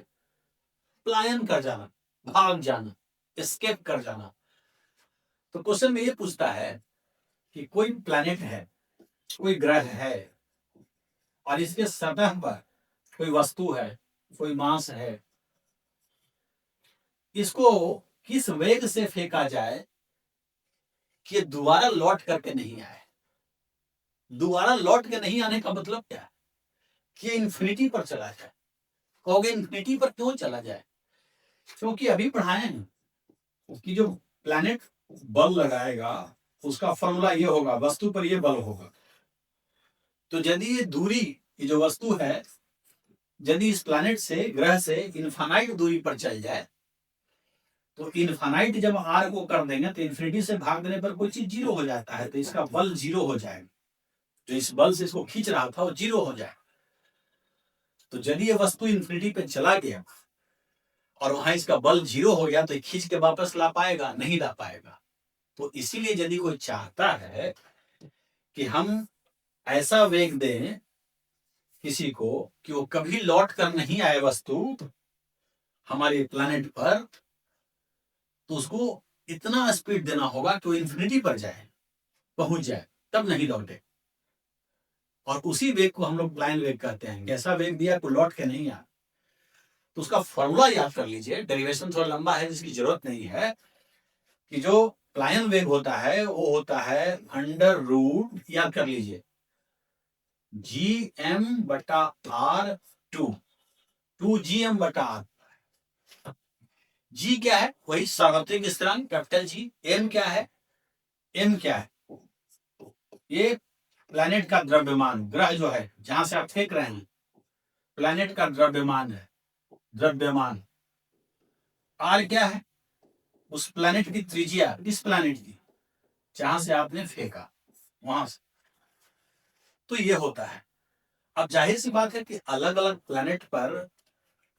प्लायन कर जाना, भाग जाना, एस्केप कर जाना। तो क्वेश्चन में ये पूछता है कि कोई प्लैनेट है, कोई ग्रह है, और इसके सतह पर कोई वस्तु है, कोई मास है, इसको किस वेग से फेंका जाए कि दोबारा लौट करके नहीं आए। दोबारा लौट के नहीं आने का मतलब क्या है? कि इन्फिनिटी पर चला जाए। कहोगे इन्फिनिटी पर क्यों चला जाए? क्योंकि अभी पढ़ाए हैं कि जो प्लैनेट बल लगाएगा उसका फॉर्मूला ये होगा, वस्तु पर ये बल होगा। तो यदि ये दूरी, ये जो वस्तु है, यदि इस प्लैनेट से, ग्रह से इनफाइनाइट दूरी पर चल जाए, तो इनफाइनाइट जब आर को कर देंगे तो इन्फिनिटी से भाग देने पर कोई चीज जीरो हो जाता है, तो इसका बल जीरो हो जाएगा। जो इस बल से इसको खींच रहा था वो जीरो हो जाए। तो यदि ये वस्तु इन्फिनिटी पे चला गया और वहां इसका बल जीरो हो गया, तो ये खींच के वापस ला पाएगा? नहीं ला पाएगा। तो इसीलिए यदि कोई चाहता है कि हम ऐसा वेग दें किसी को कि वो कभी लौट कर नहीं आए वस्तु हमारे प्लैनेट पर, तो उसको इतना स्पीड देना होगा कि वो इन्फिनिटी पर जाए, पहुंच जाए, तब नहीं लौटे। और उसी वेग को हम लोग ब्लाइंड वेग कहते हैं। कैसा वेग दिया, को लौट के नहीं आया। तो उसका फॉर्मूला याद कर लीजिए, डेरिवेशन थोड़ा लंबा है जिसकी जरूरत नहीं है, कि जो प्लायन वेग होता है वो होता है अंडर रूट, याद कर लीजिए, जी एम बटा आर, टू जी एम बटा आर। जी क्या है? वही सार्वत्रिक स्थिरांक कैपिटल जी। एम क्या है? एम क्या है? ये प्लैनेट का द्रव्यमान, ग्रह जो है जहां से आप फेंक रहे हैं, प्लैनेट का द्रव्यमान है, द्रव्यमान। आर क्या है? उस प्लैनेट की त्रिज्या, किस प्लैनेट की? जहां से आपने फेंका, वहां से। तो ये होता है। अब जाहिर सी बात है कि अलग अलग प्लैनेट पर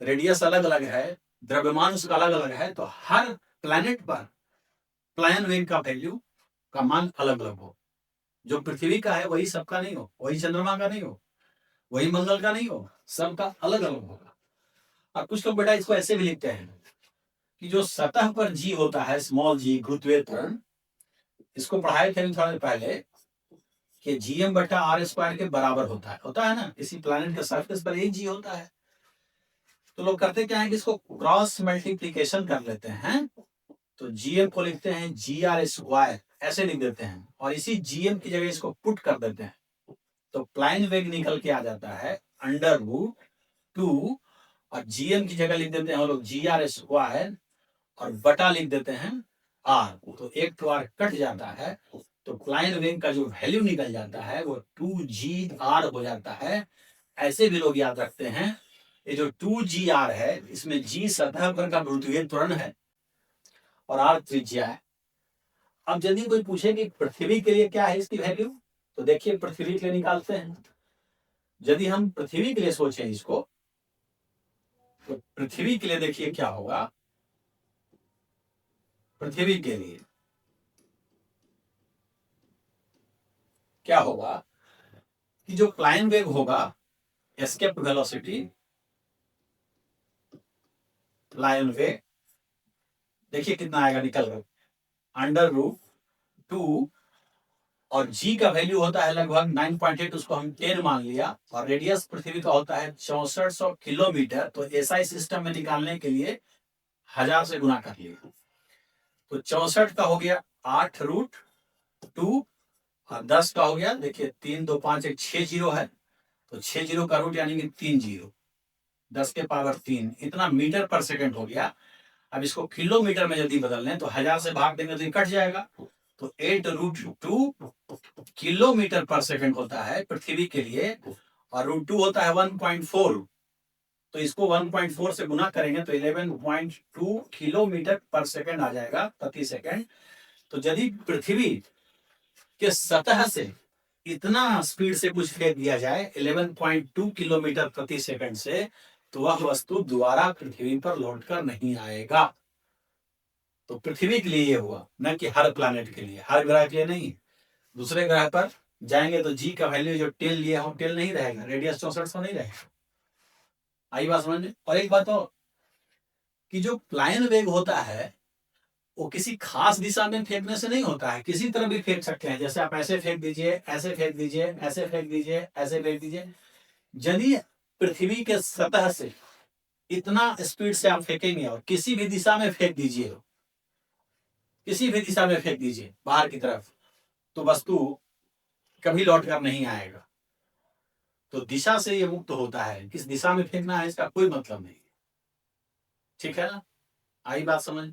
रेडियस अलग अलग है, द्रव्यमान उसका अलग अलग है, तो हर प्लैनेट पर प्लायन वेग का वैल्यू का मान अलग अलग हो। जो पृथ्वी का है वही सबका नहीं हो, वही चंद्रमा का नहीं हो, वही मंगल का नहीं हो, सबका अलग अलग होगा। और कुछ लोग बेटा इसको ऐसे भी लिखते हैं कि जो सतह पर जी होता है, स्मॉल जी, गुरुत्वीय त्वरण, इसको पढ़ाए थे थोड़ा देर पहले कि जीएम बटा आर स्क्वायर के बराबर होता है ना, किसी प्लैनेट के सरफेस पर एक जी होता है। तो लोग करते क्या है कि इसको क्रॉस मल्टीप्लीकेशन कर लेते हैं, तो जीएम को लिखते हैं जी आर स्क्वायर, ऐसे लिख देते हैं, और इसी जीएम की जगह इसको पुट कर देते हैं, तो प्लाइन वेग निकल के आ जाता है अंडर रूट 2, और जीएम की जगह लिख देते हैं हम लोग जी आर स्क्वायर, और बटा लिख देते हैं आर, तो एक तो आर कट जाता है, तो प्लाइन वेग का जो वैल्यू निकल जाता है वो 2g_r हो जाता है। ऐसे भी लोग याद रखते हैं, ये जो 2g_r है, इसमें g सतह पर का गुरुत्वीय त्वरण है और r त्रिज्या है। अब यदि कोई पूछे कि पृथ्वी के लिए क्या है इसकी वैल्यू, तो देखिए पृथ्वी के लिए निकालते हैं। यदि हम पृथ्वी के लिए सोचें इसको, तो पृथ्वी के लिए देखिए क्या होगा। पृथ्वी के लिए क्या होगा कि जो प्लायन वेग होगा, एस्केप वेलोसिटी, प्लायन वेग, देखिए कितना आएगा निकल कर, अंडर रूट 2, और जी का वैल्यू होता है लगभग 9.8, उसको हम 10 मान लिया, और रेडियस पृथ्वी का होता है 6400 किलोमीटर। तो एसआई सिस्टम में निकालने के लिए 1000 से गुना कर लिया, तो 64 का हो गया 8√2, और 10 का हो गया, देखिए 3 2 5 1 6 जीरो है, तो 6 जीरो का रूट यानी कि 3 जीरो, 10 के पावर 3, इतना मीटर पर सेकंड हो गया। अब इसको किलोमीटर में यदि बदल लें तो 1000 से भाग देंगे तो ये कट जाएगा, तो 8√2 किलोमीटर पर सेकंड होता है पृथ्वी के लिए, और √2 होता है 1.4, तो इसको 1.4 से गुना करेंगे तो 11.2 किलोमीटर पर सेकंड आ जाएगा, प्रति सेकंड। तो यदि पृथ्वी के सतह से इतना स्पीड से कुछ फेंक दिया जाए 11.2 किलोमीटर प्रति सेकंड से, तो वह वस्तु दोबारा पृथ्वी पर लौट कर नहीं आएगा। तो पृथ्वी के लिए ये हुआ, न कि हर प्लैनेट के लिए, हर ग्रह के लिए नहीं। दूसरे ग्रह पर जाएंगे तो जी का वैल्यू जो टेल लिए हम, टेल नहीं रहेगा, रेडियस 6400 नहीं रहेगा। आई बात समझ। और एक बात और, कि जो प्लायन वेग होता है वो किसी खास दिशा में फेंकने से नहीं होता है, किसी तरह भी फेंक सकते हैं। जैसे आप ऐसे फेंक दीजिए, ऐसे फेंक दीजिए, ऐसे फेंक दीजिए, ऐसे फेंक दीजिए। यदि पृथ्वी के सतह से इतना स्पीड से आप फेंकेंगे और किसी भी दिशा में फेंक दीजिए, किसी भी दिशा में फेंक दीजिए बाहर की तरफ, तो वस्तु कभी लौट कर नहीं आएगा। तो दिशा से ये मुक्त होता है, किस दिशा में फेंकना है इसका कोई मतलब नहीं। ठीक है ना? आई बात समझ।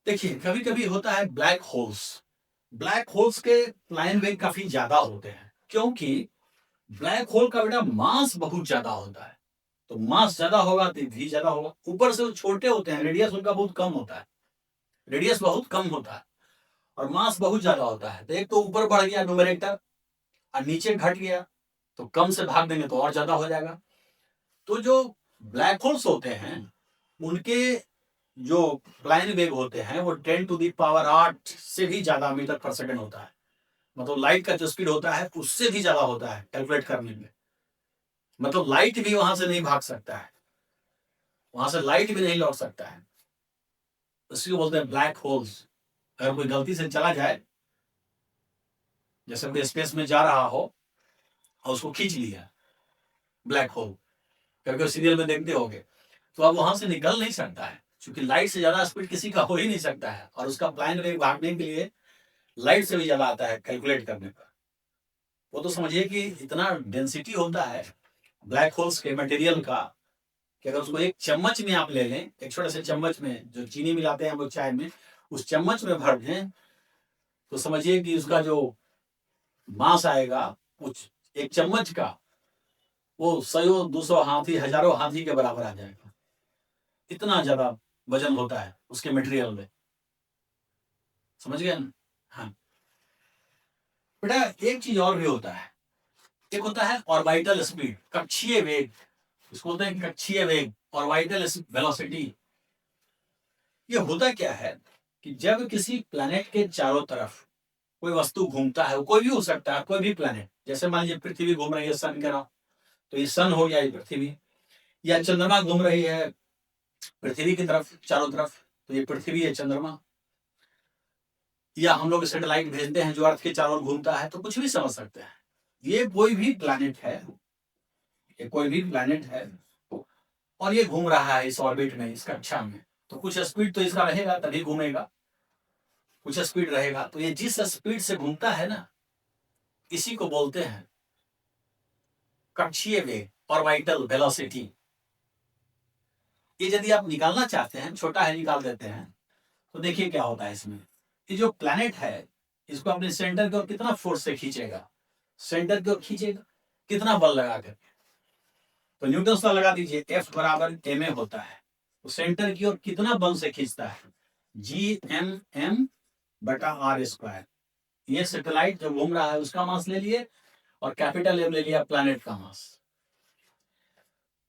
देखिए कभी कभी होता है ब्लैक होल्स के प्लान वेग काफी ज्यादा होते हैं, क्योंकि ब्लैक होल का बेटा मास बहुत ज्यादा होता है। तो मास ज्यादा होगा तो भी ज्यादा होगा। ऊपर से वो छोटे होते हैं, रेडियस उनका बहुत कम होता है, रेडियस बहुत कम होता है और मास बहुत ज्यादा होता है। तो एक तो ऊपर बढ़ गया न्यूमरेटर और नीचे घट गया, तो कम से भाग देंगे तो और ज्यादा हो जाएगा। तो जो ब्लैक होल्स होते हैं उनके जो प्लान वेग होते हैं वो 10⁻8 से भी ज्यादा मीटर पर सेकंड होता है। मतलब लाइट का जो स्पीड होता है उससे भी ज्यादा होता है कैलकुलेट करने में। मतलब लाइट भी वहां से नहीं भाग सकता है, वहां से लाइट भी नहीं लौट सकता है। इसको बोलते हैं ब्लैक होल्स। अगर कोई गलती से चला जाए, जैसे कोई स्पेस में जा रहा हो और उसको खींच लिया ब्लैक होल, क्योंकि सीरियल में देखते होंगे, तो अब वहां से निकल नहीं सकता है, क्योंकि लाइट से ज्यादा स्पीड किसी का हो ही नहीं सकता है। और उसका प्लान वेग भागने के लिए लाइट से भी ज्यादा आता है कैलकुलेट करने पर। वो तो समझिए कि इतना डेंसिटी होता है ब्लैक होल्स के मटेरियल का कि अगर उसको एक चम्मच में आप ले लें, एक छोटे से चम्मच में जो चीनी मिलाते हैं हम लोग चाय में, उस चम्मच में भर दें, तो समझिए कि उसका जो मास आएगा कुछ एक चम्मच का, वो 100-200 हाथी, हजारों हाथी के बराबर आ जाएगा। इतना ज्यादा वजन होता है उसके मटेरियल में। समझ गए ना? हाँ बेटा, एक चीज और भी होता है। एक होता है ऑर्बिटल स्पीड, कक्षीय वेग। इसको बोलते हैं कक्षीय वेग, ऑर्बिटल वेलोसिटी। ये होता क्या है कि जब किसी प्लेनेट के चारों तरफ कोई वस्तु घूमता है, वो कोई भी हो सकता है, कोई भी प्लेनेट, जैसे मान लीजिए पृथ्वी घूम रही है सन के नाम, तो ये सन हो गया ये पृथ्वी। या चंद्रमा घूम रही है पृथ्वी की तरफ चारों तरफ, तो ये पृथ्वी है चंद्रमा। या हम लोग सैटेलाइट भेजते हैं जो अर्थ के चारों ओर घूमता है, तो कुछ भी समझ सकते हैं। ये कोई भी प्लेनेट है, ये कोई भी प्लेनेट है और ये घूम रहा है इस ऑर्बिट में, इस कक्षा में, तो कुछ स्पीड तो इसका रहेगा तभी घूमेगा, कुछ स्पीड रहेगा। तो ये जिस स्पीड से घूमता है ना, इसी को बोलते हैं कक्षीय वेग, ऑर्बिटल वेलोसिटी। ये यदि आप निकालना चाहते हैं, छोटा है निकाल देते हैं, तो देखिए क्या होता है इसमें। ये जो प्लेनेट है इसको अपने सेंटर की ओर कितना फोर्स से खींचेगा, सेंटर की ओर खींचेगा कितना बल लगाकर। तो न्यूटन सा लगा दीजिए, F बराबर ma होता है। तो सेंटर की ओर कितना बल से खींचता है, Gm बटा आर स्क्वायर। ये सैटेलाइट जो घूम रहा है उसका मास ले लिए और कैपिटल एम ले लिया प्लैनेट का मास,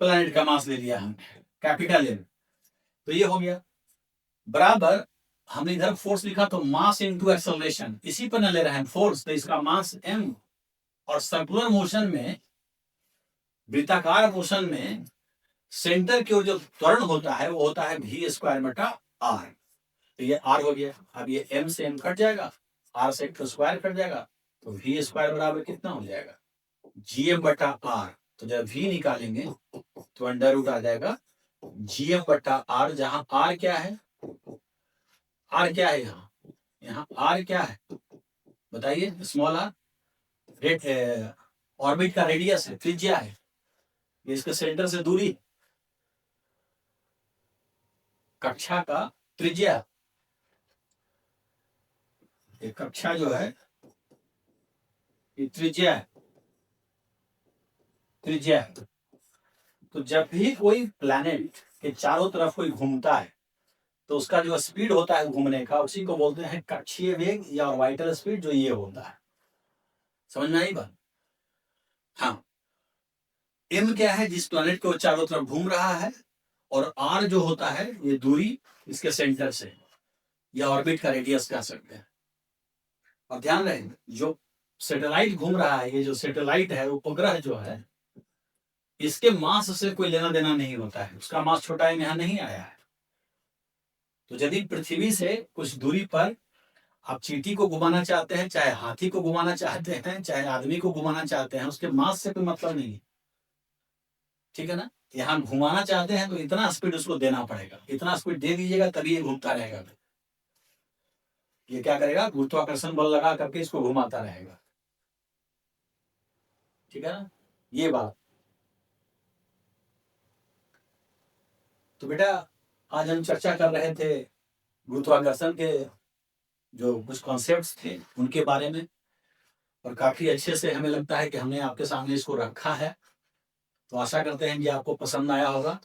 प्लैनेट का मास ले लिया हमने कैपिटल एम। तो ये हो गया बराबर, हमने इधर फोर्स लिखा तो मास इनटू एक्सेलरेशन, इसी पर न ले रहे हैं फोर्स, तो इसका मास m। और सर्कुलर मोशन में, वृत्ताकार मोशन में सेंटर की ओर जो त्वरण होता है वो होता है v स्क्वायर बटा आर। तो ये आर हो गया। अब ये m से m कट जाएगा, आर से तो स्क्वायर कट जाएगा, तो v स्क्वायर बराबर कितना हो जाएगा, gm बटा आर। तो जब v निकालेंगे तो अंडर रूट आ जाएगा gm बटा आर, जहां आर क्या है, आर क्या है यहाँ, यहाँ आर क्या है बताइए, स्मॉल आर, रेड ऑर्बिट का रेडियस है, त्रिज्या है, ये इसके सेंटर से दूरी, कक्षा का त्रिज्या। ये कक्षा जो है ये त्रिज्या है, त्रिज्या है। तो जब भी कोई प्लैनेट के चारों तरफ कोई घूमता है तो उसका जो स्पीड होता है घूमने का, उसी को बोलते हैं कक्षीय वेग या ऑर्बिटल स्पीड, जो ये होता है। समझ में आई बात? हाँ, एम क्या है, जिस प्लैनेट को चारों तरफ घूम रहा है, और आर जो होता है ये दूरी इसके सेंटर से, या ऑर्बिट का रेडियस कह सकते हैं। और ध्यान रहे, जो सैटेलाइट घूम रहा है, ये जो सैटेलाइट है, उपग्रह जो है, इसके मास से कोई लेना देना नहीं होता है, उसका मास छोटा है, यहाँ नहीं आया है। तो यदि पृथ्वी से कुछ दूरी पर आप चींटी को घुमाना चाहते हैं, चाहे हाथी को घुमाना चाहते हैं, चाहे आदमी को घुमाना चाहते हैं, उसके मास से कोई मतलब नहीं है, ठीक है ना। यहाँ घुमाना चाहते हैं तो इतना स्पीड उसको देना पड़ेगा, इतना स्पीड दे दीजिएगा तभी ये घूमता रहेगा। ये क्या करेगा, गुरुत्वाकर्षण बल लगा करके इसको घुमाता रहेगा, ठीक है ना, ये बात। तो बेटा आज हम चर्चा कर रहे थे गुरुत्वाकर्षण के जो कुछ कॉन्सेप्ट्स थे उनके बारे में, और काफी अच्छे से हमें लगता है कि हमने आपके सामने इसको रखा है। तो आशा करते हैं कि आपको पसंद आया होगा।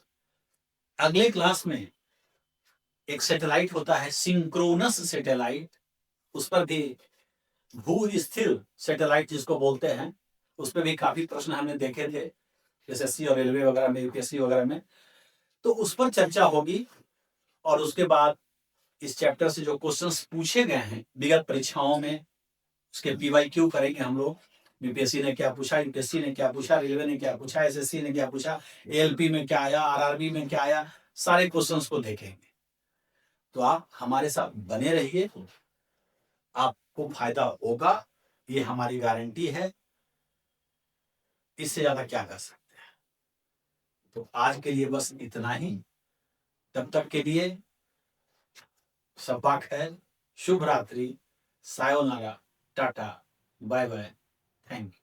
अगले क्लास में एक सैटेलाइट होता है सिंक्रोनस सैटेलाइट, उस पर भी भू स्थिर सैटेलाइट जिसको बोलते हैं, उस पर भी काफी प्रश्न हमने देखे थे एसएससी और रेलवे वगैरह में, यूपीएससी वगैरह में, तो उस पर चर्चा होगी। और उसके बाद इस चैप्टर से जो क्वेश्चंस पूछे गए हैं विगत परीक्षाओं में, उसके पीवाईक्यू करेंगे हम लोग। यूपीएससी ने क्या पूछा, यूपीएससी ने क्या पूछा, रेलवे ने क्या पूछा, एसएससी ने क्या पूछा, एएलपी में क्या आया, आरआरबी में क्या आया, सारे क्वेश्चंस को देखेंगे। तो आप हमारे साथ बने रहिए, आपको फायदा होगा, ये हमारी गारंटी है। इससे ज्यादा क्या कर सकते हैं। तो आज के लिए बस इतना ही। तब तक के लिए शब्बा खैर, शुभ रात्रि, सायोनारा, tata, bye bye, thank you.